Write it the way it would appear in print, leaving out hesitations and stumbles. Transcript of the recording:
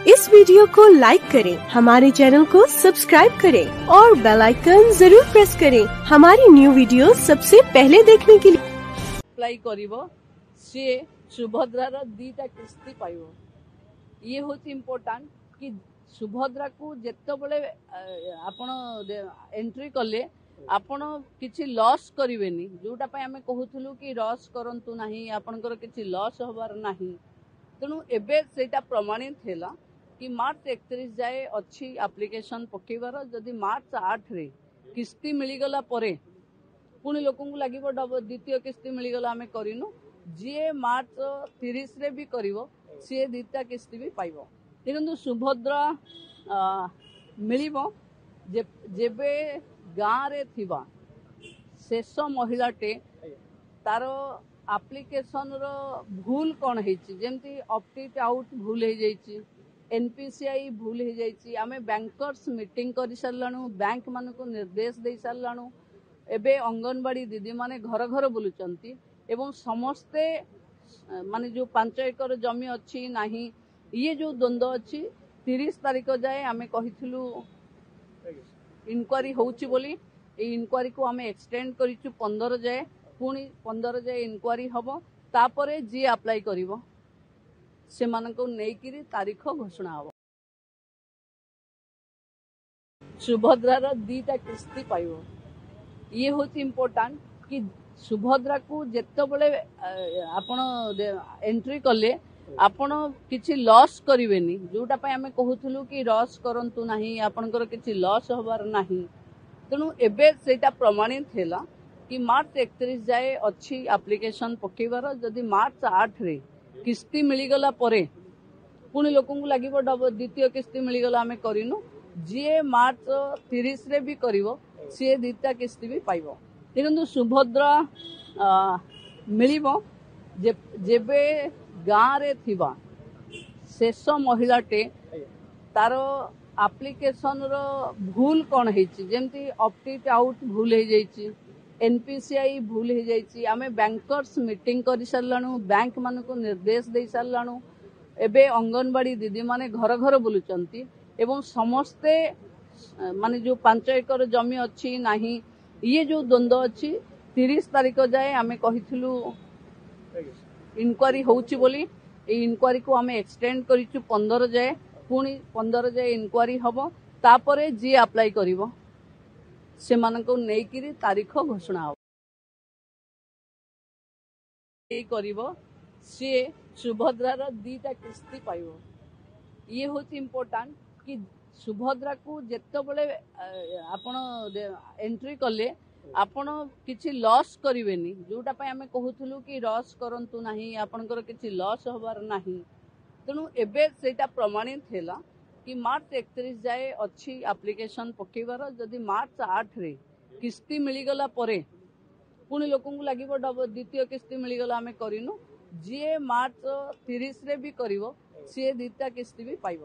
इस वीडियो को लाइक करें, हमारे चैनल को सब्सक्राइब करें और बेल आइकन जरूर प्रेस करें हमारी न्यू वीडियो सबसे पहले देखने के लिए। अप्लाई करिवो से सुभद्रार दीटा किस्ती पाइबो। ये होची इम्पोर्टेंट कि सुभद्रा को जेतबेले आपण एंट्री कले आपण किछि लॉस करिवेनी, जोटा पय हमें कहूथुलु कि लॉस करंतु नाही, आपनकर किछि लॉस होबार नाही। तेणु एबे सेटा प्रमाणित हैला कि मार्च 31 जाए अच्छी एप्लिकेशन पकेबार। जदि मार्च 8 रे किस्ती मिलीगला परे पुणी लोक लगे द्वितीय किस्ती मिलीगला आम करूँ। जी मार्च 30 रे भी करिवो सी द्वितीय किस्ती भी पाइबो। देखो सुभद्रा मिलिबो जेबे गाँव रे थिबा शेष महिलाटे तार एप्लिकेशन रो भूल कौन है, ऑप्ट आउट भूल हो जाइए, एनपीसीआई भूल हो जाइए। आमे बैंकर्स मीटिंग कर साराणु, बैंक मान को निर्देश दे साराणु। एबे अंगनवाड़ी दीदी माने घर घर बुलुचंती एवं समस्ते माने जो 5 एकर जमी अच्छी नाही, ये जो द्वंद्व अच्छी 30 तारीख जाए आमे कहिथिलु इनक्वारी होउची बोली। ए इनक्वारी को आमे एक्सटेंड करिचु 15 जाए, पुणी 15 जाए इनक्वारी हबो। तापरे जी अप्लाई करिवो से मानको नेकिरी तारीख घोषणा हबो। सुभद्रार दीटा किस्ती पाइबो। ये होची इम्पोर्टेंट कि सुभद्रा को जेतबेले आपण एंट्री कले आपण किछि लॉस करिवेनी, जोटा पय हमें कहूथुलु कि लॉस करंतु नाही, आपनकर किछि लॉस होबार नाही। तेणु एबे सेटा प्रमाणित हैला कि मार्च 31 जाए अच्छी एप्लिकेशन पकेबार। जदि मार्च 8 रे किस्ती मिलीगला परे पुणी लोक लगे द्वितीय किस्ती मिलीगला आम करूँ। जी मार्च 30 रे भी करिवो सी द्वितीय किस्ती भी पाइबो। देखो सुभद्रा मिलिबो जेबे गाँव रे थिबा शेष महिलाटे तार एप्लिकेशन रो भूल कौन है, ऑप्ट आउट भूल हो जाइए, एनपीसीआई भूल हो जाइए। आमे बैंकर्स मीटिंग कर साराणु, बैंक मान को निर्देश दे साराणु। एबे अंगनवाड़ी दीदी माने घर घर बुलुचंती एवं समस्ते माने जो 5 एकर जमी अच्छी नाही, ये जो द्वंद्व अच्छी 30 तारीख जाए आमे कहिथिलु इनक्वारी होउची बोली। ए इनक्वारी को आमे एक्सटेंड करिचु 15 जाए, पुणी 15 जाए इनक्वारी हबो। तापरे जी अप्लाई करिवो से मानको नेकिरी तारीख घोषणा हबो। ए करिवो सी सुभद्रार दीटा किस्ती पाइबो। ये होची इम्पोर्टेंट कि सुभद्रा को जेतबेले आपण एंट्री कले आपण किछि लॉस करिवेनी, जोटा पय हमें कहूथुलु कि लॉस करंतु नाही, आपनकर किछि लॉस होबार नाही। तेणु एबे सेटा प्रमाणित हैला कि मार्च 31 जाए अच्छी एप्लिकेशन पकेबार। जदि मार्च 8 रे किस्ती मिलीगला परे पुणी लोक लगे द्वितीय किस्ती मिलीगला आम करूँ। जी मार्च 30 रे भी करिवो सी द्वितीय किस्ती भी पाइबो।